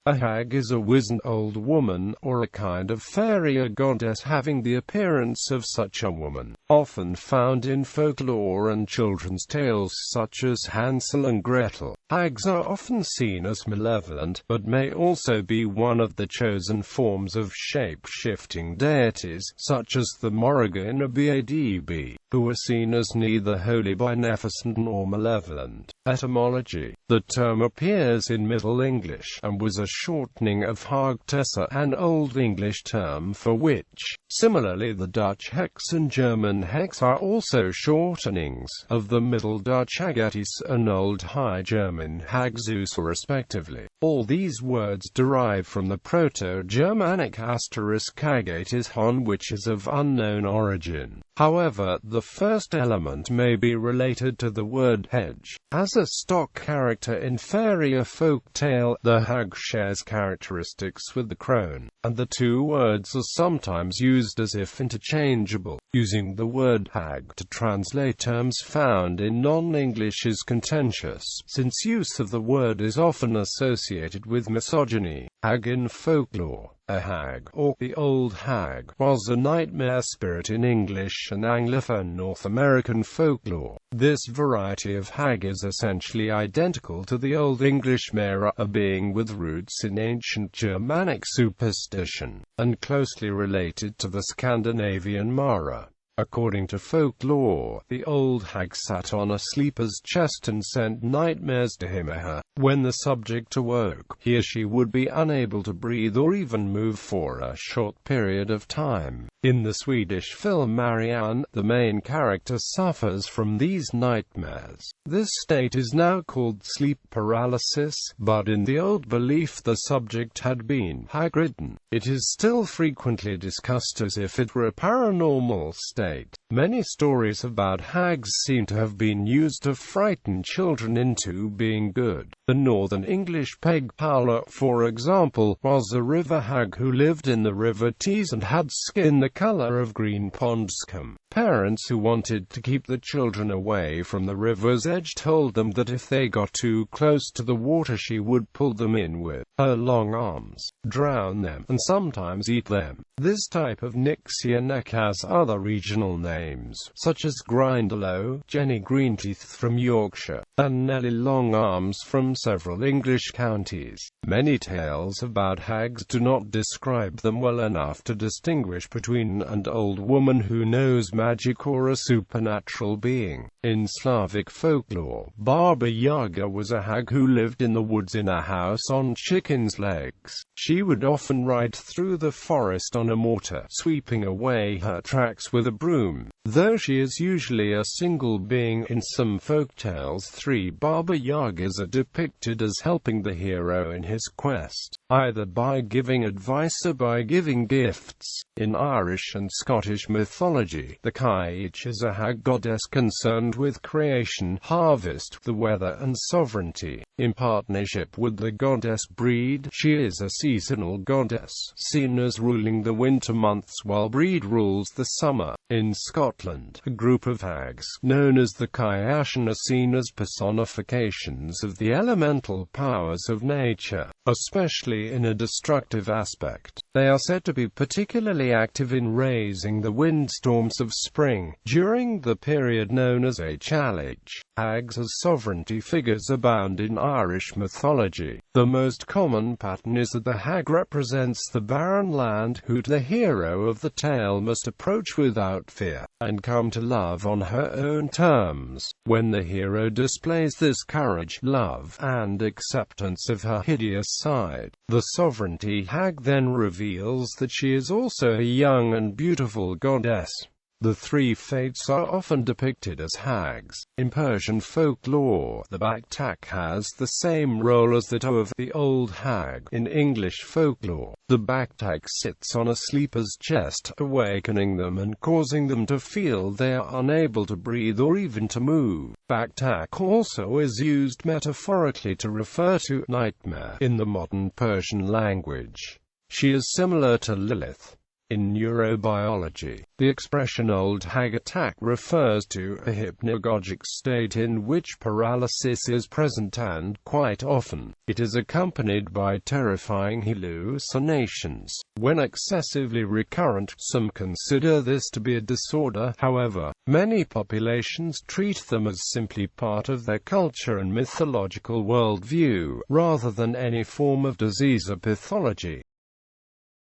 A hag is a wizened old woman, or a kind of fairy or goddess having the appearance of such a woman, often found in folklore and children's tales such as Hansel and Gretel. Hags are often seen as malevolent, but may also be one of the chosen forms of shape-shifting deities, such as the Morrígan or Badb, who are seen as neither wholly beneficent nor malevolent. Etymology: the term appears in Middle English, and was a shortening of Hagtessa, an Old English term for witch. Similarly, the Dutch hex and German hex are also shortenings of the Middle Dutch Hagatis and Old High German Hagzus respectively. All these words derive from the Proto-Germanic *hagatis hon, which is of unknown origin. However, the first element may be related to the word hedge. As a stock character in fairy or folk tale, the hag shares characteristics with the crone, and the two words are sometimes used as if interchangeable. Using the word hag to translate terms found in non-English is contentious, since use of the word is often associated with misogyny. Hag in folklore: a hag, or the old hag, was a nightmare spirit in English and Anglophone North American folklore. This variety of hag is essentially identical to the Old English mara, a being with roots in ancient Germanic superstition, and closely related to the Scandinavian mara. According to folklore, the old hag sat on a sleeper's chest and sent nightmares to him or her. When the subject awoke, he or she would be unable to breathe or even move for a short period of time. In the Swedish film Morrígan, the main character suffers from these nightmares. This state is now called sleep paralysis, but in the old belief the subject had been hag-ridden. It is still frequently discussed as if it were a paranormal state. Many stories about hags seem to have been used to frighten children into being good. The Northern English Peg Powler, for example, was a river hag who lived in the River Tees and had skin the color of green pond scum. Parents who wanted to keep the children away from the river's edge told them that if they got too close to the water she would pull them in with her long arms, drown them, and sometimes eat them. This type of Nixia neck has other regional names, such as Grindelow, Jenny Greenteeth from Yorkshire, and Nelly Longarms from several English counties. Many tales about hags do not describe them well enough to distinguish between an old woman who knows magic or a supernatural being. In Slavic folklore, Baba Yaga was a hag who lived in the woods in a house on chicken's legs. She would often ride through the forest on a mortar, sweeping away her tracks with a broom. Though she is usually a single being, in some folktales 3 Baba Yagas are depicted as helping the hero in his quest, either by giving advice or by giving gifts. In Irish and Scottish mythology, the Caich is a hag goddess concerned with creation, harvest, the weather and sovereignty. In partnership with the goddess Breed, she is a seasonal goddess, seen as ruling the winter months while Breed rules the summer. In Scotland, a group of hags, known as the Caich, are seen as personifications of the elemental powers of nature, especially in a destructive aspect. They are said to be particularly active in raising the windstorms of spring, during the period known as a challenge. Hags as sovereignty figures abound in Irish mythology. The most common pattern is that the hag represents the barren land, who the hero of the tale must approach without fear, and come to love on her own terms. When the hero displays this courage, love, and acceptance of her hideous side, the sovereignty hag then reveals that she is also a young and beautiful goddess. The 3 fates are often depicted as hags. In Persian folklore, the Baktak has the same role as that of the old hag. In English folklore, the Baktak sits on a sleeper's chest, awakening them and causing them to feel they are unable to breathe or even to move. Baktak also is used metaphorically to refer to nightmare in the modern Persian language. She is similar to Lilith, In neurobiology, the expression old hag attack refers to a hypnagogic state in which paralysis is present and, quite often, it is accompanied by terrifying hallucinations. When excessively recurrent, some consider this to be a disorder. However, many populations treat them as simply part of their culture and mythological worldview, rather than any form of disease or pathology.